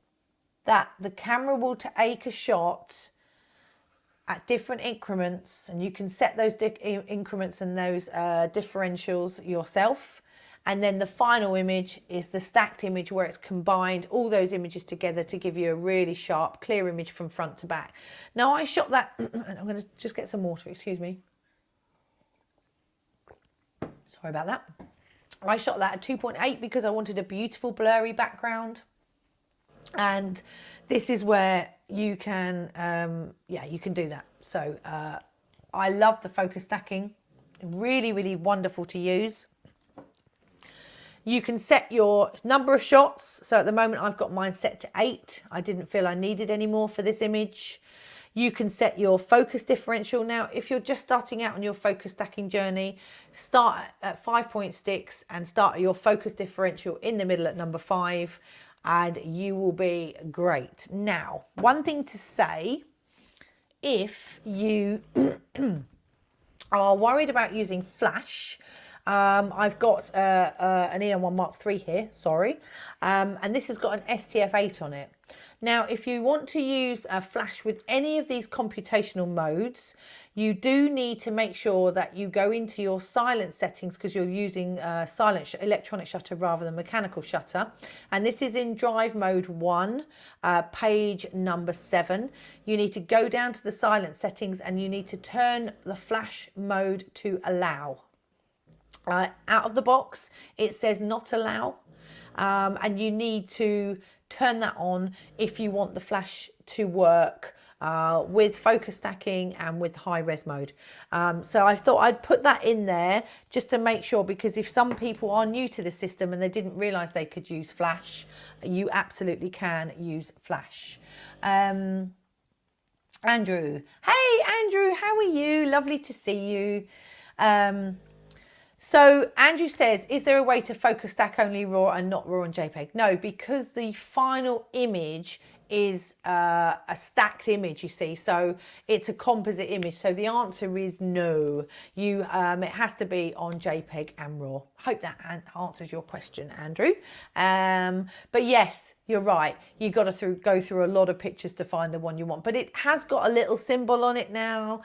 that the camera will take a shot at different increments, and you can set those increments and those differentials yourself. And then the final image is the stacked image where it's combined all those images together to give you a really sharp, clear image from front to back. Now I shot that, I'm going to just get some water, excuse me. Sorry about that. I shot that at 2.8 because I wanted a beautiful blurry background. And this is where you can, you can do that. So I love the focus stacking. Really, really wonderful to use. You can set your number of shots. So at the moment I've got mine set to 8. I didn't feel I needed any more for this image. You can set your focus differential. Now, if you're just starting out on your focus stacking journey, start at 5.6 and start your focus differential in the middle at number 5. And you will be great. Now, one thing to say, if you are worried about using flash, I've got an EM-1 Mark III here, sorry, and this has got an STF8 on it. Now, if you want to use a flash with any of these computational modes, you do need to make sure that you go into your silent settings because you're using silent electronic shutter rather than mechanical shutter. And this is in drive mode 1, page number 7. You need to go down to the silent settings and you need to turn the flash mode to allow. Out of the box, it says not allow, and you need to turn that on if you want the flash to work with focus stacking and with high res mode. So I thought I'd put that in there just to make sure, because if some people are new to the system and they didn't realize they could use flash, you absolutely can use flash. Andrew, hey Andrew, how are you? Lovely to see you. So Andrew says, is there a way to focus stack only RAW and not RAW and JPEG? No, because the final image is a stacked image, you see, so it's a composite image. So the answer is no. It has to be on JPEG and RAW. Hope that answers your question, Andrew. But yes, you're right. You got to go through a lot of pictures to find the one you want. But it has got a little symbol on it now.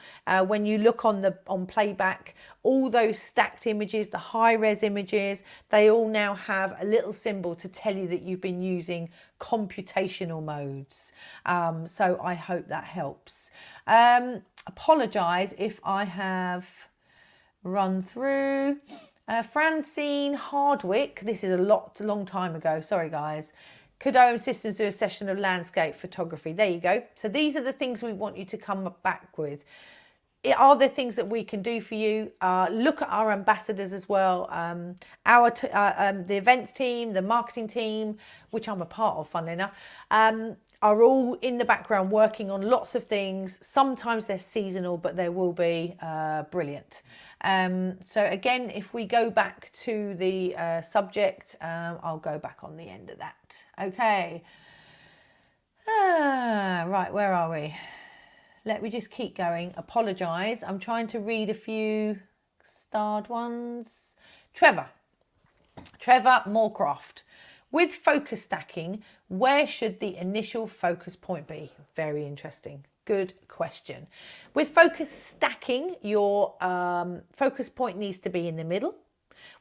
When you look on playback, all those stacked images, the high-res images, they all now have a little symbol to tell you that you've been using computational modes. So I hope that helps. Apologise if I have run through. Francine Hardwick, this is a long time ago, sorry guys. Could OM Systems do a session of landscape photography? There you go. So these are the things we want you to come back with. Are there things that we can do for you? Look at our ambassadors as well. The events team, the marketing team, which I'm a part of, funnily enough, are all in the background working on lots of things. Sometimes they're seasonal, but they will be brilliant. So again, if we go back to the subject, I'll go back on the end of that. Okay. Right, where are we? Let me just keep going. Apologise. I'm trying to read a few starred ones. Trevor Moorcroft. With focus stacking, where should the initial focus point be? Very interesting. Good question. With focus stacking, your focus point needs to be in the middle.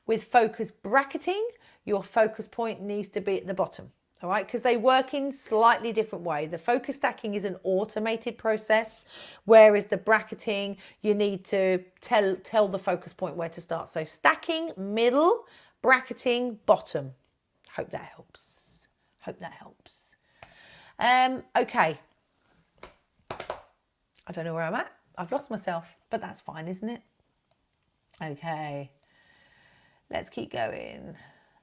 With focus bracketing, your focus point needs to be at the bottom. All right, because they work in slightly different way. The focus stacking is an automated process, whereas the bracketing, you need to tell the focus point where to start. So stacking, middle, bracketing, bottom. Hope that helps. Hope that helps. Okay. I don't know where I'm at. I've lost myself, but that's fine, isn't it? Okay. Let's keep going.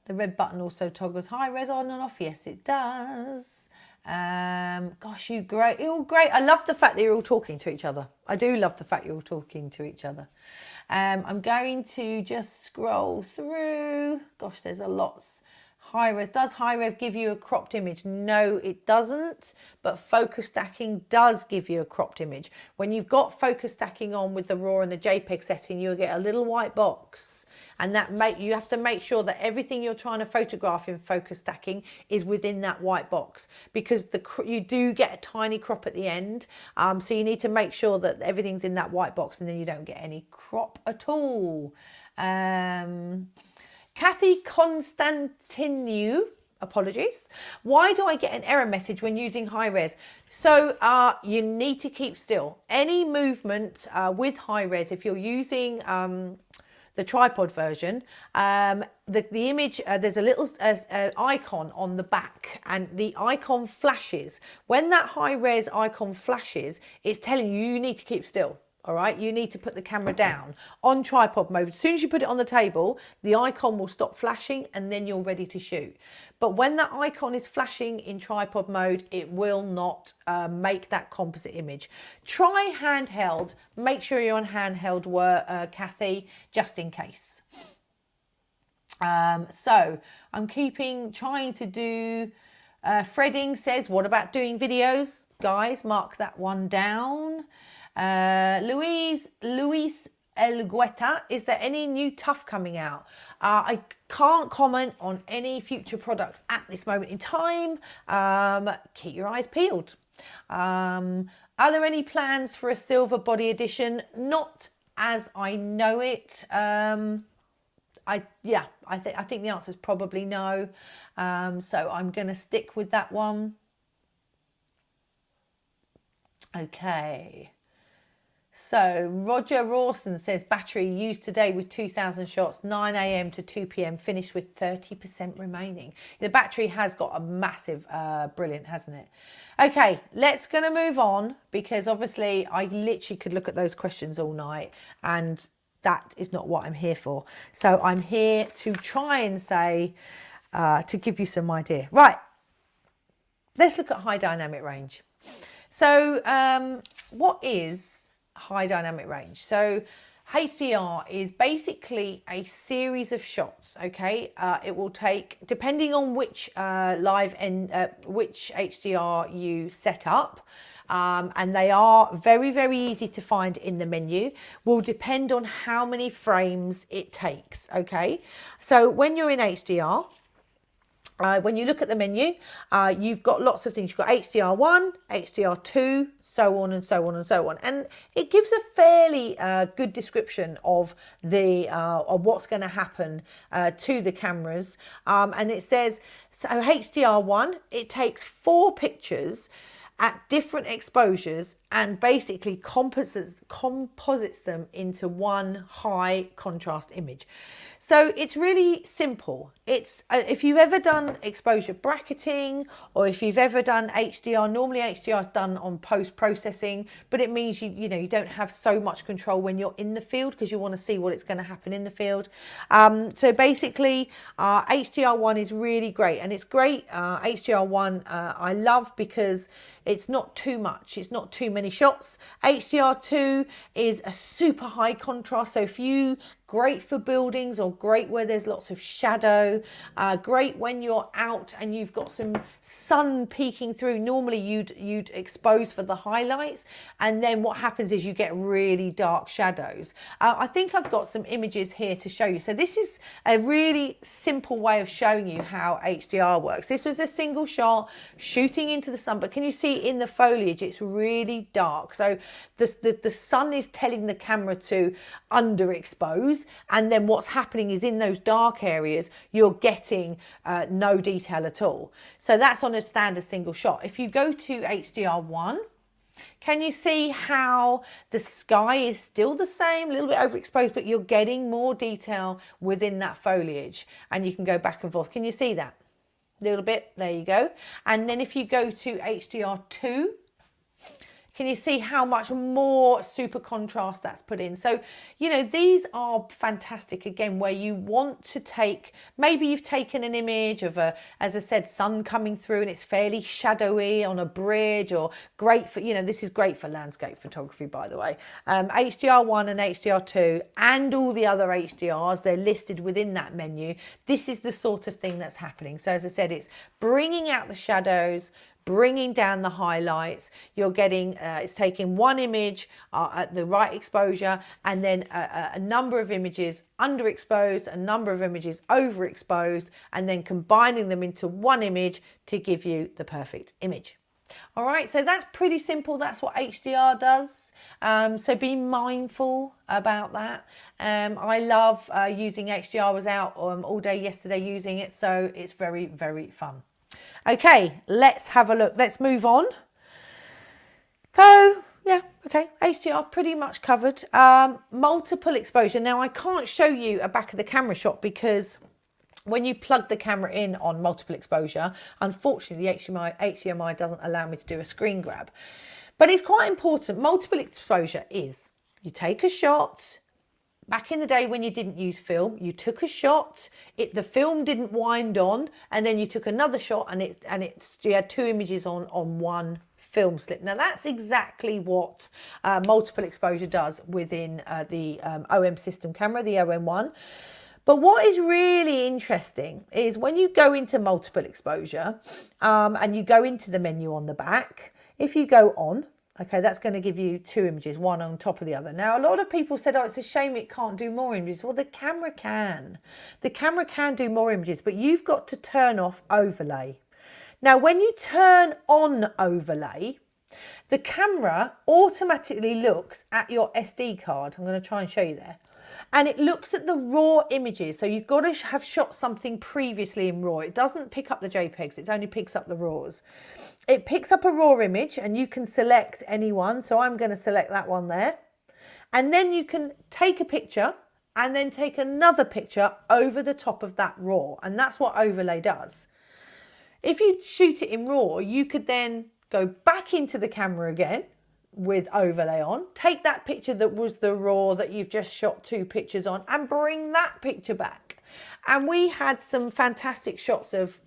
The red button also toggles high res on and off. Yes, it does. Gosh, you're all great. I love the fact that you're all talking to each other. I do love the fact you're all talking to each other. I'm going to just scroll through. Gosh, there's a lot. High res. Does high res give you a cropped image? No, it doesn't. But focus stacking does give you a cropped image. When you've got focus stacking on with the RAW and the JPEG setting, you'll get a little white box. And you have to make sure that everything you're trying to photograph in focus stacking is within that white box, because you do get a tiny crop at the end. So you need to make sure that everything's in that white box, and then you don't get any crop at all. Kathy Constantinou, apologies. Why do I get an error message when using high res? So you need to keep still. Any movement with high res, if you're using the tripod version, the image, there's a little icon on the back, and the icon flashes. When that high res icon flashes, it's telling you need to keep still. All right, you need to put the camera down on tripod mode. As soon as you put it on the table, the icon will stop flashing, and then you're ready to shoot. But when that icon is flashing in tripod mode, it will not make that composite image. Try handheld. Make sure you're on handheld, Kathy, just in case. So I'm trying to do, Fredding says, what about doing videos? Guys, mark that one down. Luis Elgueta, is there any new TUF coming out? I can't comment on any future products at this moment in time. Keep your eyes peeled. Are there any plans for a silver body edition? Not as I know it. I think the answer is probably no. So I'm going to stick with that one. Okay. So Roger Rawson says battery used today with 2,000 shots, 9 a.m. to 2 p.m. finished with 30% remaining. The battery has got a massive, brilliant, hasn't it? Okay, let's going to move on, because obviously I literally could look at those questions all night, and that is not what I'm here for. So I'm here to try and say, to give you some idea. Right, let's look at high dynamic range. So what is high dynamic range? So HDR is basically a series of shots, okay? It will take, depending on which which HDR you set up, and they are very, very easy to find in the menu, will depend on how many frames it takes, okay? So when you're in HDR, when you look at the menu, you've got lots of things. You've got HDR1, HDR2, so on and so on and so on. And it gives a fairly good description of of what's going to happen to the cameras. And it says, so HDR1, it takes 4 pictures at different exposures and basically composites them into one high contrast image. So it's really simple. It's if you've ever done exposure bracketing, or if you've ever done HDR, normally HDR is done on post-processing, but it means you don't have so much control when you're in the field, because you want to see what it's going to happen in the field. So basically HDR1 is really great, and it's great. HDR1 I love because it's not too much, it's not too many shots. HDR2 is a super high contrast, so if you great for buildings, or great where there's lots of shadow, great when you're out and you've got some sun peeking through. Normally you'd expose for the highlights, and then what happens is you get really dark shadows. I think I've got some images here to show you. So this is a really simple way of showing you how HDR works. This was a single shot shooting into the sun, but can you see in the foliage it's really dark, so the sun is telling the camera to underexpose, and then what's happening is in those dark areas you're getting no detail at all. So that's on a standard single shot. If you go to HDR1, can you see how the sky is still the same, a little bit overexposed, but you're getting more detail within that foliage, and you can go back and forth. Can you see that? A little bit, there you go. And then if you go to HDR2, can you see how much more super contrast that's put in? So, these are fantastic, again, where you want to take, maybe you've taken an image of as I said, sun coming through and it's fairly shadowy on a bridge, or great for, this is great for landscape photography, by the way. HDR1 and HDR2 and all the other HDRs, they're listed within that menu. This is the sort of thing that's happening. So as I said, it's bringing out the shadows, bringing down the highlights. You're getting, it's taking one image at the right exposure, and then a number of images underexposed, a number of images overexposed, and then combining them into one image to give you the perfect image. All right, so that's pretty simple. That's what HDR does. So be mindful about that. I love using HDR. I was out all day yesterday using it, so it's very, very fun. Okay, let's have a look. Let's move on. So, yeah, okay, HDR pretty much covered. Multiple exposure. Now, I can't show you a back of the camera shot because when you plug the camera in on multiple exposure, unfortunately, the HDMI doesn't allow me to do a screen grab. But it's quite important. Multiple exposure is you take a shot. Back in the day when you didn't use film, you took a shot, the film didn't wind on, and then you took another shot, and you had 2 images on one film slip. Now that's exactly what multiple exposure does within the OM system camera, the OM-1. But what is really interesting is when you go into multiple exposure and you go into the menu on the back, if you go on, okay, that's going to give you 2 images, one on top of the other. Now, a lot of people said, oh, it's a shame it can't do more images. Well, the camera can. The camera can do more images, but you've got to turn off overlay. Now, when you turn on overlay, the camera automatically looks at your SD card. I'm going to try and show you there. And it looks at the raw images. So you've got to have shot something previously in RAW. It doesn't pick up the JPEGs, it only picks up the RAWs. It picks up a RAW image and you can select any one. So I'm going to select that one there. And then you can take a picture and then take another picture over the top of that RAW. And that's what overlay does. If you shoot it in RAW, you could then go back into the camera again with overlay on, take that picture that was the RAW that you've just shot 2 pictures on, and bring that picture back. And we had some fantastic shots of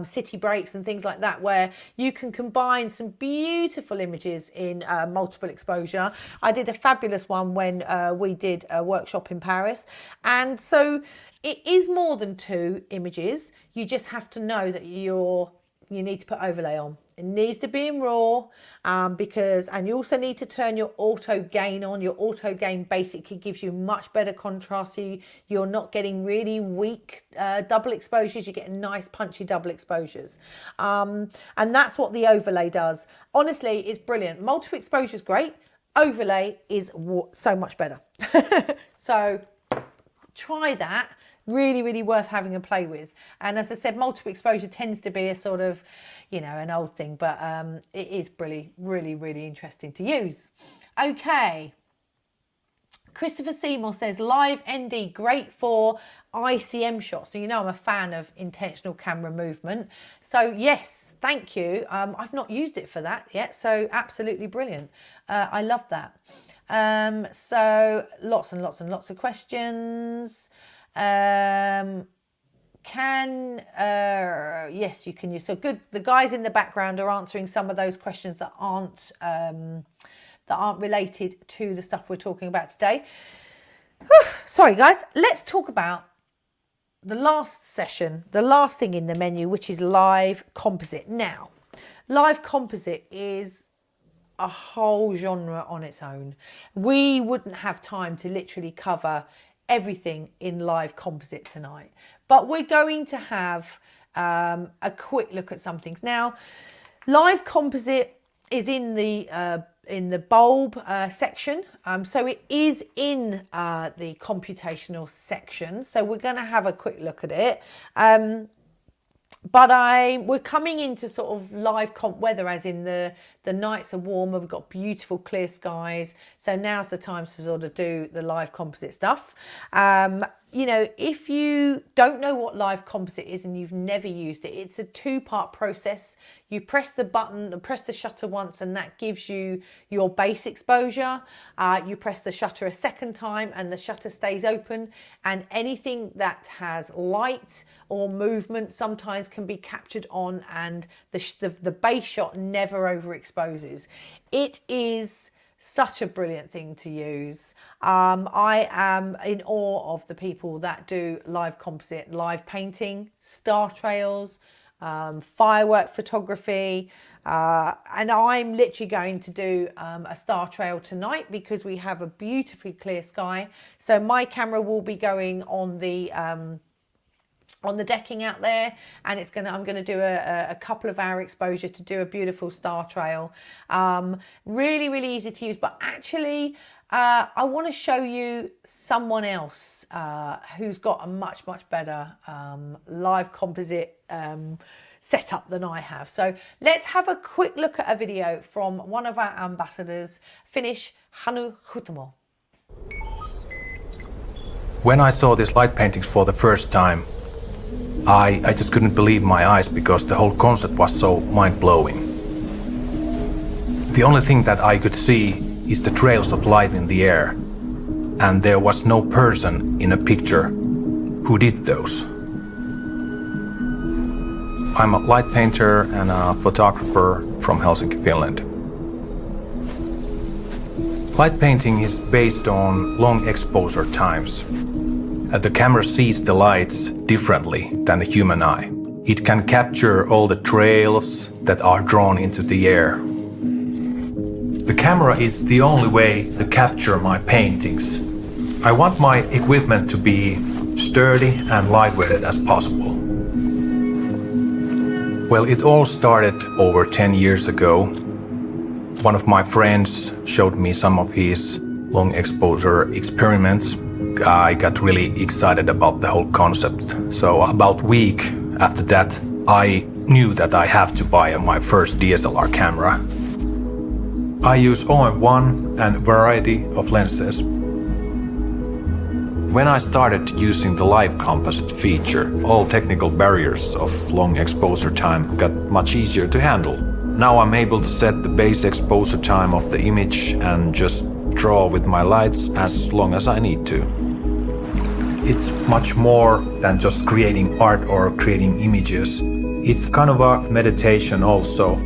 city breaks and things like that, where you can combine some beautiful images in multiple exposure. I did a fabulous one when we did a workshop in Paris, and so it is more than 2 images. You just have to know that you need to put overlay on. It needs to be in RAW, and you also need to turn your auto gain on. Your auto gain basically gives you much better contrast, so you're not getting really weak double exposures. You're getting nice punchy double exposures, and that's what the overlay does. Honestly, it's brilliant. Multiple exposure is great. Overlay is so much better. So try that. Really, really worth having a play with. And as I said, multiple exposure tends to be a sort of, an old thing, but it is really, really, really interesting to use. Okay. Christopher Seymour says, live ND, great for ICM shots. So I'm a fan of intentional camera movement. So yes, thank you. I've not used it for that yet, so absolutely brilliant. I love that. So lots and lots and lots of questions. Yes, you can use, so good. The guys in the background are answering some of those questions that aren't related to the stuff we're talking about today. Sorry guys, let's talk about the last session, the last thing in the menu, which is live composite. Now, live composite is a whole genre on its own. We wouldn't have time to literally cover everything in live composite tonight, but we're going to have a quick look at some things. Now, live composite is in the bulb section, so it is in the computational section, so we're going to have a quick look at it. But we're coming into sort of live comp weather, as in the nights are warmer, we've got beautiful clear skies, so now's the time to sort of do the live composite stuff. If you don't know what live composite is and you've never used it, it's a 2-part process. You press the button, press the shutter once, and that gives you your base exposure. You press the shutter a second time and the shutter stays open, and anything that has light or movement sometimes can be captured on, and the base shot never overexposes. It is such a brilliant thing to use. I am in awe of the people that do live composite, live painting, star trails, firework photography, and I'm literally going to do a star trail tonight because we have a beautifully clear sky. So my camera will be going on the decking out there, and I'm going to do a couple of hour exposure to do a beautiful star trail. Really, really easy to use, but actually I want to show you someone else who's got a much, much better live composite setup than I have. So let's have a quick look at a video from one of our ambassadors, Finnish Hannu Huhtamo. When I saw these light paintings for the first time, I just couldn't believe my eyes, because the whole concept was so mind-blowing. The only thing that I could see is the trails of light in the air, and there was no person in a picture who did those. I'm a light painter and a photographer from Helsinki, Finland. Light painting is based on long exposure times. The camera sees the lights differently than the human eye. It can capture all the trails that are drawn into the air. The camera is the only way to capture my paintings. I want my equipment to be sturdy and lightweighted as possible. Well, it all started over 10 years ago. One of my friends showed me some of his long exposure experiments. I got really excited about the whole concept. So about a week after that, I knew that I have to buy my first DSLR camera. I use OM-1 and a variety of lenses. When I started using the live composite feature, all technical barriers of long exposure time got much easier to handle. Now I'm able to set the base exposure time of the image and just draw with my lights as long as I need to. It's much more than just creating art or creating images. It's kind of a meditation also.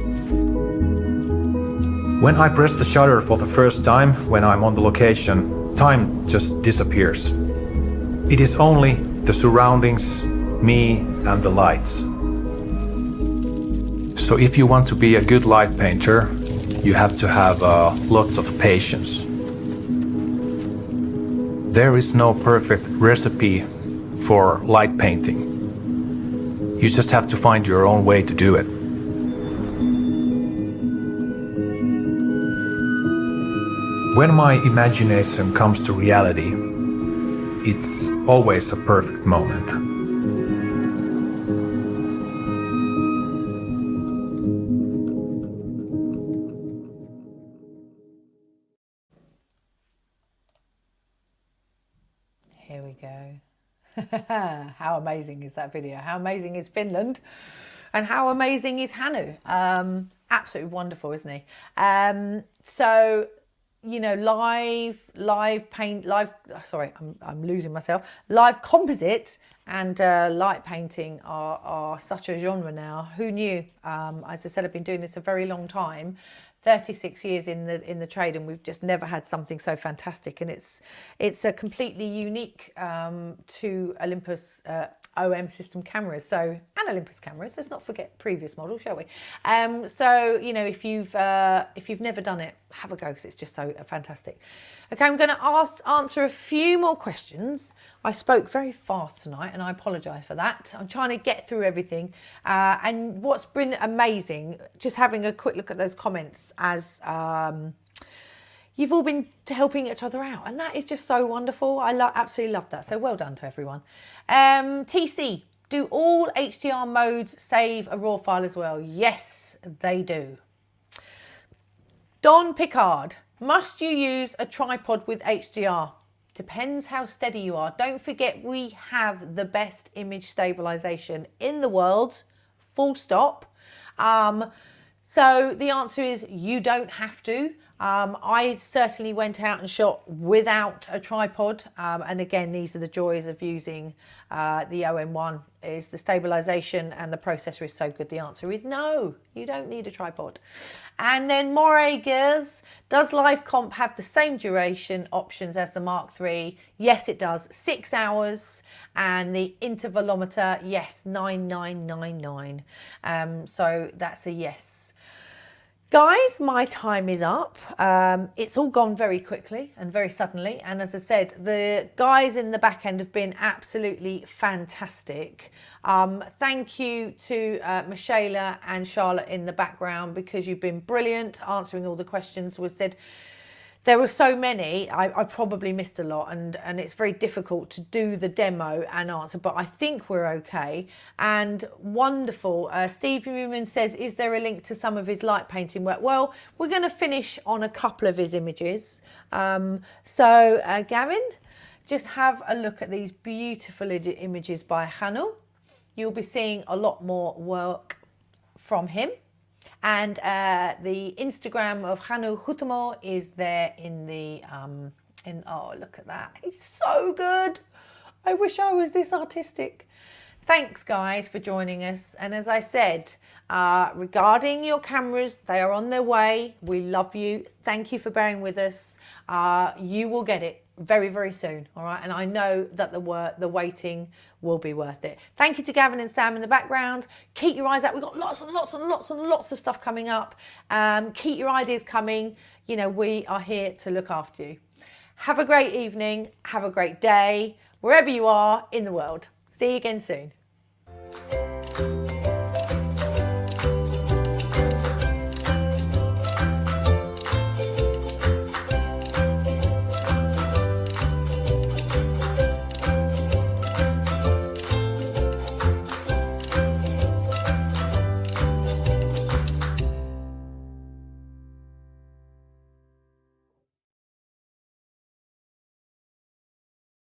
When I press the shutter for the first time when I'm on the location, time just disappears. It is only the surroundings, me and the lights. So if you want to be a good light painter, you have to have lots of patience. There is no perfect recipe for light painting. You just have to find your own way to do it. When my imagination comes to reality, it's always a perfect moment. Here we go. How amazing is that video? How amazing is Finland? And how amazing is Hannu? Absolutely wonderful, isn't he? So, you know, live composite and light painting are such a genre now. Who knew? As I said, I've been doing this a very long time, 36 years in the trade, and we've just never had something so fantastic. And it's a completely unique to Olympus OM-SYSTEM.Cameras. So, and Olympus cameras. Let's not forget previous models, shall we? So, you know, if you've never done it, have a go, because it's just so fantastic. Okay, I'm going to answer a few more questions. I spoke very fast tonight, and I apologise for that. I'm trying to get through everything. And what's been amazing, just having a quick look at those comments as you've all been helping each other out, and that is just so wonderful. I absolutely love that. So well done to everyone. TC, do all HDR modes save a RAW file as well? Yes, they do. Don Picard, must you use a tripod with HDR? Depends how steady you are. Don't forget, we have the best image stabilization in the world, full stop. So the answer is you don't have to. I certainly went out and shot without a tripod. And again, these are the joys of using the OM-1, is the stabilization and the processor is so good. The answer is no, you don't need a tripod. And then Moray Gears, does Live Comp have the same duration options as the Mark III? Yes, it does. 6 hours. And the intervalometer, yes, 9999. So that's a yes. Guys, my time is up. It's all gone very quickly and very suddenly. And as I said, the guys in the back end have been absolutely fantastic. Thank you to Michaela and Charlotte in the background, because you've been brilliant answering all the questions. Was said there were so many, I probably missed a lot, and it's very difficult to do the demo and answer, but I think we're okay. And wonderful. Steve Newman says, is there a link to some of his light painting work? Well, we're going to finish on a couple of his images. Gavin, just have a look at these beautiful images by Hannu. You'll be seeing a lot more work from him. And the Instagram of Hannu Huhtamo is there in the, oh, look at that. He's so good. I wish I was this artistic. Thanks, guys, for joining us. And as I said, regarding your cameras, they are on their way. We love you. Thank you for bearing with us. You will get it very, very soon. All right. And I know that the waiting will be worth it. Thank you to Gavin and Sam in the background. Keep your eyes out. We've got lots and lots and lots and lots of stuff coming up. Keep your ideas coming. You know, we are here to look after you. Have a great evening. Have a great day, wherever you are in the world. See you again soon.